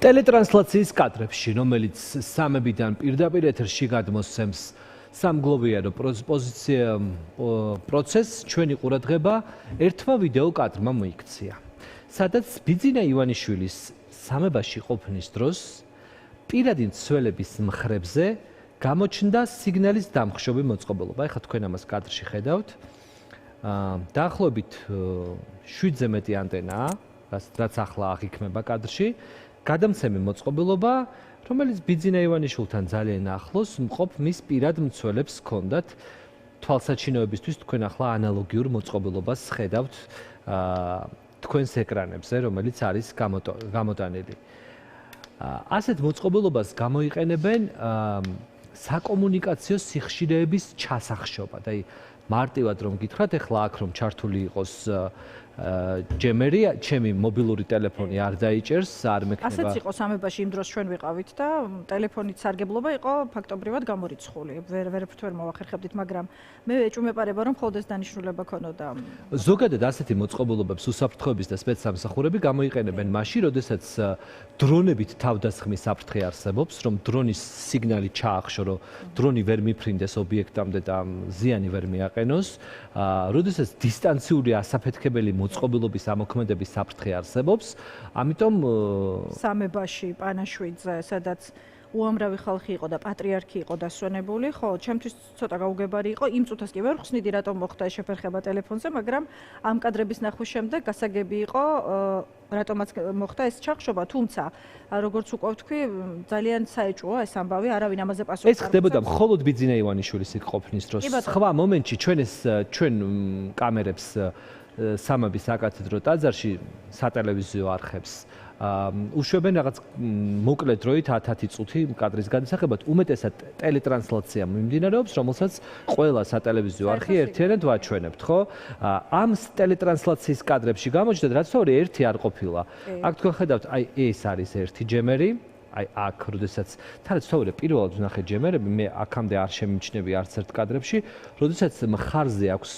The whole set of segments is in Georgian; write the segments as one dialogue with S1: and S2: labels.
S1: ტელეტრანსლაციის კადრებში, რომელიც სამებიდან პირდაპირ ეთერში გადმოსცემს სამგლოვიარო პროცესს, ჩვენი ყურადღება ერთმა ვიდეო კადრმა მოიქცია. სადაც ბიძინა ივანიშვილის სამებაში ყოფნის დროს პირადი მცველების მხრებზე გამოჩნდა სიგნალის დამხშობი მოწყობილობა. ეხლა თქვენ ამას კადრში ხედავთ. დაახლოებით 7-ზე მეტი ანტენაა, რაც ახლა აღიქმება კადრში. გადამცემი მოწყობილობა, რომელიც ბიძინა ივანიშვილთან ძალიან ახლოს მყოფ მის პირად მცველებს ჰქონდათ. თვალსაჩინოებისთვის თქვენ ახლა ანალოგიურ მოწყობილობას ხედავთ თქვენს ეკრანებზე, რომელიც არის გამოტანილი. ასეთ მოწყობილობას გამოიყენებენ საკომუნიკაციო სიხშირეების ჩასახშობად. აი მარტივად რომ გითხრათ, ეხლა აქ რომ ჩართული იყოს ჯემერი, ჩემი მობილური ტელეფონი არ დაიჭერს, არ მექნება.
S2: ასეც იყო სამებაში იმ დროს ჩვენ ვიყავით და ტელეფონით სარგებლობა იყო ფაქტობრივად გამორიცხული. ვერაფერთ ვერ მოვახერხებდით, მაგრამ მე ეჭვმეპარება რომ მხოლოდ ეს დანიშნულება ქონოდა.
S1: ზოგადად ასეთი მოწყობილობებს უსაფრთხოების და სპეცსამსახურები გამოიყენებენ მაშინ, როდესაც დრონებით თავდასხმის საფრთხე არსებობს, რომ დრონის სიგნალი ჩაახშო, რომ დრონი ვერ მიფრინდეს ობიექტამდე და ზიანი ვერ მიაყენოს, როდესაც დისტანციური ასაფეთქებელი მოწყობილობის ამოქმედების საფრთხე არსებობს, ამიტომ
S2: სამებაში პანაშვიდზე, სადაც უამრავი ხალხი იყო და პატრიარქი იყო დასვენებული, ხო, ჩემთვის ცოტა გაუგებარი იყო. იმ წუთას კი ვერ ხსნიდი, რატომ მოხდა ეს შეფერხება ტელეფონზე, მაგრამ ამ კადრების ნახვის შემდეგ გასაგები იყო, რატომაც მოხდა ეს ჩახშობა, თუმცა როგორც უკვე ვთქვი, ძალიან საეჭვოა ეს ამბავი, არავინ ამაზე პასუხს არ
S1: ეს ხდებოდა მხოლოდ ბიძინა ივანიშვილის იქ ყოფნის დროს. სხვა მომენტში ჩვენ კამერებს სამების საკათედრო ტაძარში სატელევიზიო არხებს უშვებენ რაღაც მოკლე დროით 10-10 წუთი კადრის გადასაღებად, უმეტესად ტელეტრანსლაცია მიმდინარეობს, რომელსაც ყველა სატელევიზიო არხი ერთიანად ვაჩვენებთ, ხო? ამ ტელეტრანსლაციის კადრებში გამოჩნდა, რაც თორე ერთი არ ყოფილა. აქ თქვენ ხედავთ, აი ეს არის ერთი ჯემერი, აი აქ, როდესაც თან თორე პირველად ვნახე ჯემერები, მე აქამდე არ შემიმჩნევი არც ერთ კადრებში, როდესაც მხარზე აქვს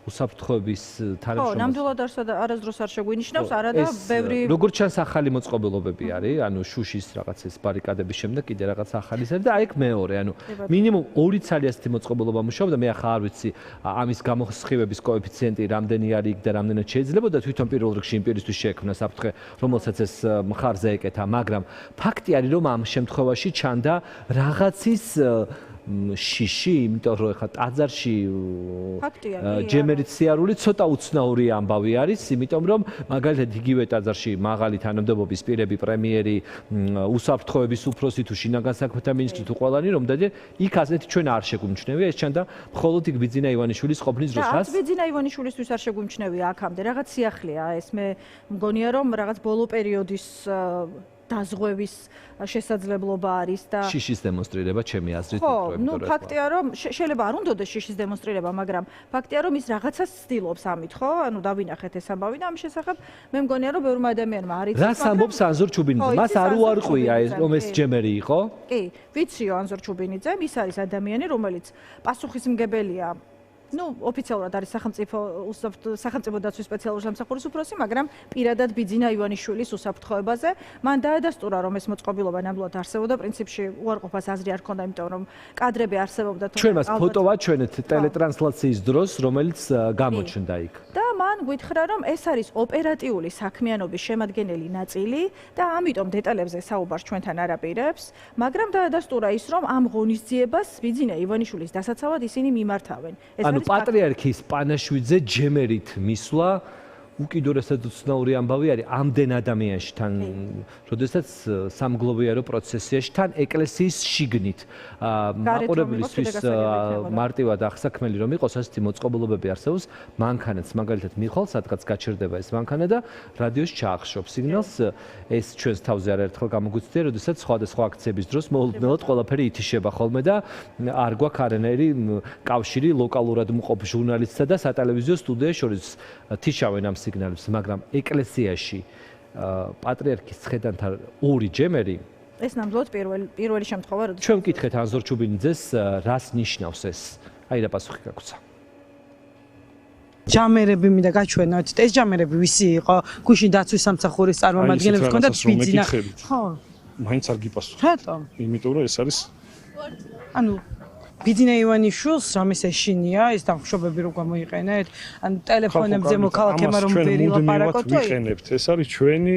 S1: უსაფრთხოების თანამშრომლობა.
S2: ხო, ნამდვილად არასდროს არ შეგვინიშნავს, არა და ბევრი
S1: როგორც ჩანს ახალი მოწყობილობები არის, ანუ შუშის რაღაცის ბარიკადების შემდეგ კიდე რაღაც ახალის არის და აი ეგ მეორე, ანუ მინიმუმ 2 ცალი ასეთი მოწყობილობა მუშაობდა, მე ახლა არ ვიცი ამის გამოსხივების კოეფიციენტი რამდენი არის იქ და რამდენად შეიძლება და თვითონ პირველ რიგში იმ პირისთვის შეექმნა საფრთხე, რომელსაც ეს მხარზე ეკეთა, მაგრამ ფაქტი არის, რომ ამ შემთხვევაში ჩანდა რაღაცის შიში, იმიტომ რომ ეხლა ტაძარში ჯემერით სიარული ცოტა უცნაური ამბავი არის, იმიტომ რომ მაგალითად იგივე ტაძარში მაღალი თანამდებობის პირები, პრემიერი, უსაფრთხოების უფროსი თუ შინაგან საქმეთა მინისტრი თუ ყველანი რომ დადე, იქ ასეთი ჩვენ არ შეგვიმჩნევია, ეს ჩანდა მხოლოდ იქ ბიძინა ივანიშვილის ყოფნის დროს.
S2: და ბიძინა ივანიშვილისთვის არ შეგვიმჩნევია აქამდე, რაღაც სიახლეა ეს, მე მგონია რომ რაღაც ბოლო პერიოდის დაზღვევის შესაძლებლობა არის და
S1: შიშის დემონსტრირება ჩემი აზრით
S2: უფრო ნუ ფაქტია რომ შეიძლება არ უნდადეს შიშის დემონსტრირება, მაგრამ ფაქტია რომ ის რაღაცას ცდილობს ამით, ხო? ანუ დავინახეთ ეს ამბავი და ამ შესახებ მე მგონია რომ ბევრმა ადამიანმა არ იცის.
S1: რას ამბობს ანზორ ჩუბინიძე? მას არ უარყვია რომ ეს ჯემერი იყო?
S2: კი, ვიციო ანზორ ჩუბინიძე, ის არის ადამიანი, რომელიც პასუხისმგებელია. ოფიციალურად არის სახელმწიფო დაცვის სპეციალური სამსახურის უფროსი, მაგრამ პირადად ბიძინა ივანიშვილის უსაფრთხოებაზე მან დაადასტურა, რომ ეს მოწყობილობა ნამდვილად არსებობდა, პრინციპში უარყოფას აზრი არ ჰქონდა, იმიტომ რომ კადრები არსებობდა.
S1: ჩვენ მას ფოტო ვაჩვენეთ ტელეტრანსლაციის დროს, რომელიც გამოჩნდა იქ.
S2: და მან გითხრა, რომ ეს არის ოპერატიული საქმიანობის შემადგენელი ნაწილი და ამიტომ დეტალებზე საუბარს ჩვენთან არ აპირებს, მაგრამ დაადასტურა ის, რომ ამ ღონისძიებას ბიძინა ივანიშვილის დასაცავად ისინი მიმართავენ.
S1: ანუ პატრიარქის პანაშვიდზე ჯემერით მისვლა უკიდურესად უცნაური ამბავი არის ამდენ ადამიანში თან, როდესაც სამგლოვიარო პროცესიაში თან ეკლესიის შიგნით მაყურებლისთვის მარტივად აღსაქმელი რომ იყოს, ასეთი მოწყობილობები არსებობს, მანქანაც მაგალითად მიხვალ, სადღაც გაჩერდება ეს მანქანა და რადიოს ჩაახშობს სიგნალს, ეს ჩვენს თავზე არაერთხელ გამოგვიცდია, როდესაც სხვადასხვა აქციების დროს მოულოდნელად ყველაფერი ითიშება ხოლმე და არ გვაქვს არანაირი კავშირი ლოკალურად მყოფ ჟურნალისტსა და სატელევიზიო სტუდიაში შორის თიშავენ ამ სიგნალებს, მაგრამ ეკლესიაში პატრიარქის ცხედანთან 2 ჯემერი
S2: ეს ნამდვილად პირველი შემთხვევა, როდესაც
S1: ჩვენ ვკითხეთ ანზორ ჩუბინიძეს, რას ნიშნავს ეს? აი რა პასუხი გაგვცა.
S3: ჯამერები მინდა გაჩვენოთ. ეს ჯამერები ვისი იყო? გუშინ დაცვის სამსახურის წარმომადგენლებს ჰქონდათ ბიძინა. ხო.
S4: მაინც არ გიპასუხებ.
S3: რატომ?
S4: იმიტომ რომ ეს არის
S3: ანუ ბიძინა ივანიშვილს რამეს ეშინია ეს დამხშობები რო გამოიყენეთ? ანუ ტელეფონებზე მოქალაქემა რომ ვერ ილაპარაკოთ თუ
S4: ვიყენებთ. ეს არის ჩვენი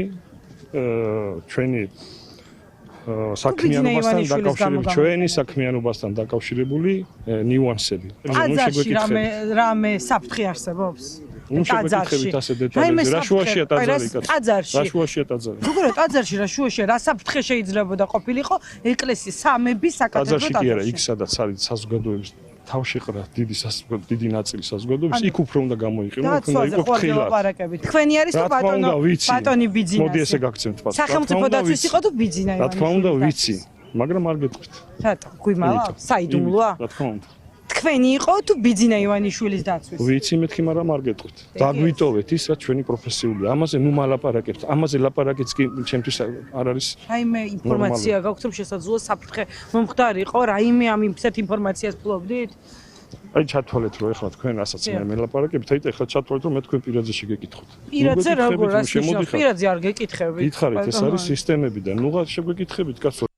S4: საქმიანობასთან დაკავშირებული ჩვენი საქმიანობასთან დაკავშირებული ნიუანსები.
S3: ტაძარში რამე საფრთხე არსებობს?
S4: ნუ შეგეკითხებით ასე დეტალებზე. რა შუაშია ტაძარი კაცო?
S3: ტაძარში.
S4: რა შუაშია ტაძარი?
S3: როგორ ტაძარში რა შუაშია? რა საფრთხე შეიძლებოდა ყოფილიყო ეკლესიის სამების საკათედრო
S4: ტაძარში კი არა, იქ სადაც არის საზოგადოების თავშეყრა დიდი ნაწილი საზოგადოების იქ უფრო უნდა გამოიყენო, უნდა იყოს ფრთხილად.
S3: თქვენი არის თუ ბატონი ბიძინა?
S4: მოდი ესე გაგცემთ პასუხი.
S3: სახელმწიფო დაცვის იყო თუ ბიძინა ივანიშვილი?
S4: რა თქმა უნდა ვიცი, მაგრამ არ გეტყვით.
S3: რატო? გვიმალა? საიდუმლოა?
S4: რა თქმა უნდა.
S3: თქვენი იყო თუ ბიძინა ივანიშვილის დაცვის?
S4: ვიცი მეთქი, მაგრამ არ გეტყვით. დაგვიტოვეთ ის რაც ჩვენი პროფესიულია. ამაზე ნუ მალაპარაკებთ. ამაზე ლაპარაკიც კი ჩემთვის არ არის.
S3: რაიმე ინფორმაცია გაქვთ რომ შესაძლოა საფრთხე მომხდარიყო? რაიმე ამ ისეთ ინფორმაციას ფლობდით?
S4: აი ჩათვალეთ რომ ეხლა თქვენ რასაც მე მელაპარაკებთ, აი ახლა ჩათვალეთ რომ მე თქვენ პირადზე შეგეკითხოთ.
S3: პირადზე როგორ რას ნიშნავს? პირადზე არ გეკითხებით.
S4: გითხარით, ეს არის სისტემები და ნუღა შეგვეკითხებით კაცო.